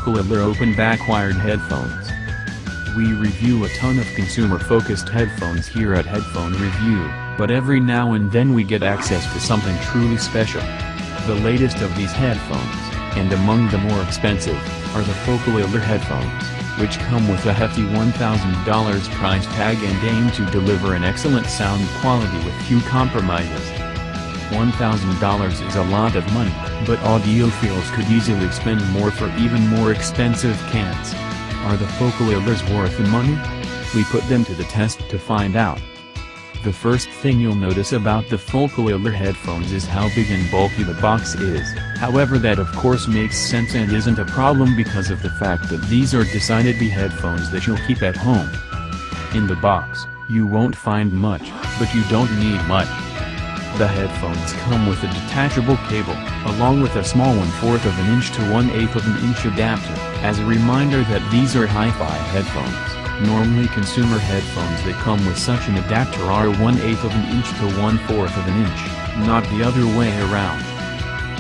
focal Elear open back wired headphones. We review a ton of consumer-focused headphones here at Headphone Review, but every now and then we get access to something truly special. The latest of these headphones, and among the more expensive, are the focal Elear headphones, which come with a hefty $1,000 price tag and aim to deliver an excellent sound quality with few compromises. $1,000 is a lot of money, but audiophiles could easily spend more for even more expensive cans. Are the focal Elears worth the money? We put them to the test to find out. The first thing you'll notice about the focal Elear headphones is how big and bulky the box is. However, that of course makes sense and isn't a problem because of the fact that these are decidedly headphones that you'll keep at home. In the box, you won't find much, but you don't need much. The headphones come with a detachable cable, along with a small 1/4 of an inch to 1/8 of an inch adapter, as a reminder that these are hi-fi headphones. Normally consumer headphones that come with such an adapter are 1/8 of an inch to 1/4 of an inch, not the other way around.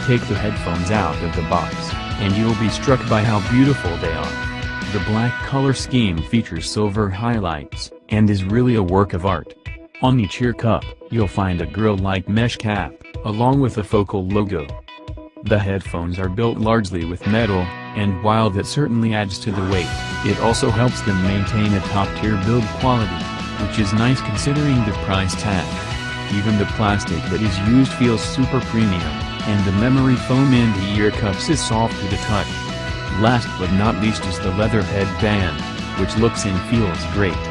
Take the headphones out of the box, and you'll be struck by how beautiful they are. The black color scheme features silver highlights, and is really a work of art. On each ear cup, you'll find a grill-like mesh cap, along with a focal logo. The headphones are built largely with metal, and while that certainly adds to the weight, it also helps them maintain a top-tier build quality, which is nice considering the price tag. Even the plastic that is used feels super premium, and the memory foam in the ear cups is soft to the touch. Last but not least is the leather headband, which looks and feels great.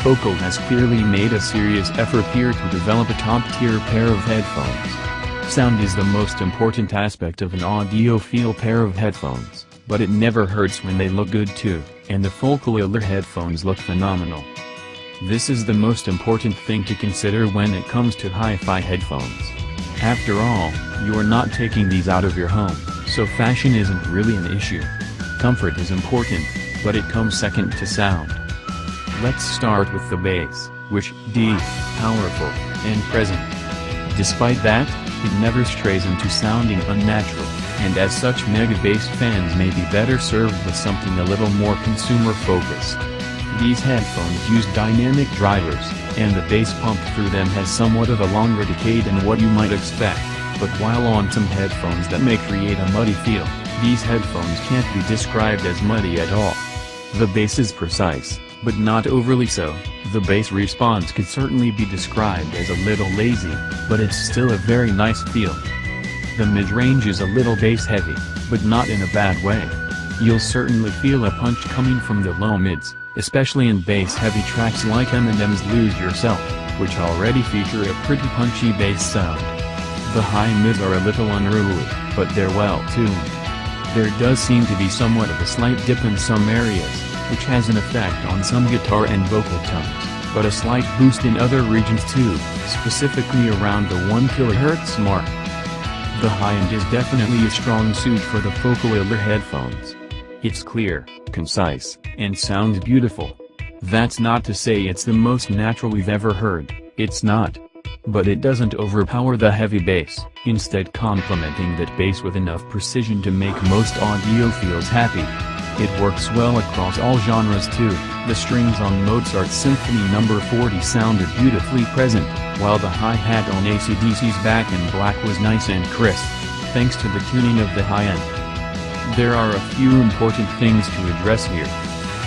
Focal has clearly made a serious effort here to develop a top-tier pair of headphones. Sound is the most important aspect of an audiophile pair of headphones, but it never hurts when they look good too, and the focal Elear headphones look phenomenal. This is the most important thing to consider when it comes to hi-fi headphones. After all, you're not taking these out of your home, so fashion isn't really an issue. Comfort is important, but it comes second to sound. Let's start with the bass, which deep, powerful, and present. Despite that, it never strays into sounding unnatural, and as such mega bass fans may be better served with something a little more consumer-focused. These headphones use dynamic drivers, and the bass pumped through them has somewhat of a longer decay than what you might expect, but while on some headphones that may create a muddy feel, these headphones can't be described as muddy at all. The bass is precise, but not overly so. The bass response could certainly be described as a little lazy, but it's still a very nice feel. The mid-range is a little bass heavy, but not in a bad way. You'll certainly feel a punch coming from the low mids, especially in bass-heavy tracks like Eminem's Lose Yourself, which already feature a pretty punchy bass sound. The high mids are a little unruly, but they're well tuned. There does seem to be somewhat of a slight dip in some areas, which has an effect on some guitar and vocal tones, but a slight boost in other regions too, specifically around the 1 kHz mark. The high end is definitely a strong suit for the focal Elear headphones. It's clear, concise, and sounds beautiful. That's not to say it's the most natural we've ever heard, it's not. But it doesn't overpower the heavy bass, instead complementing that bass with enough precision to make most audiophiles happy. It works well across all genres too. The strings on Mozart's Symphony No. 40 sounded beautifully present, while the hi-hat on AC/DC's Back in Black was nice and crisp, thanks to the tuning of the high end. There are a few important things to address here.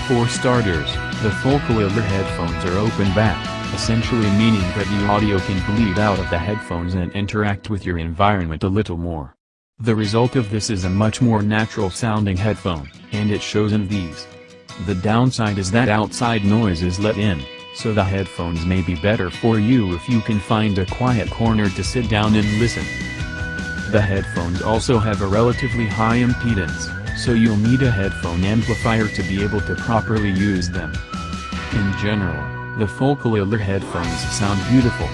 For starters, the focal Elear headphones are open back, essentially meaning that the audio can bleed out of the headphones and interact with your environment a little more. The result of this is a much more natural sounding headphone, and it shows in these. The downside is that outside noise is let in, so the headphones may be better for you if you can find a quiet corner to sit down and listen. The headphones also have a relatively high impedance, so you'll need a headphone amplifier to be able to properly use them. In general, the focal Elear headphones sound beautiful.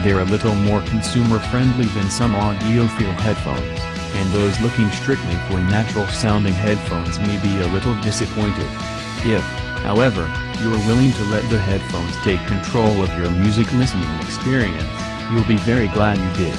They're a little more consumer-friendly than some audiophile headphones, and those looking strictly for natural-sounding headphones may be a little disappointed. If, however, you're willing to let the headphones take control of your music listening experience, you'll be very glad you did.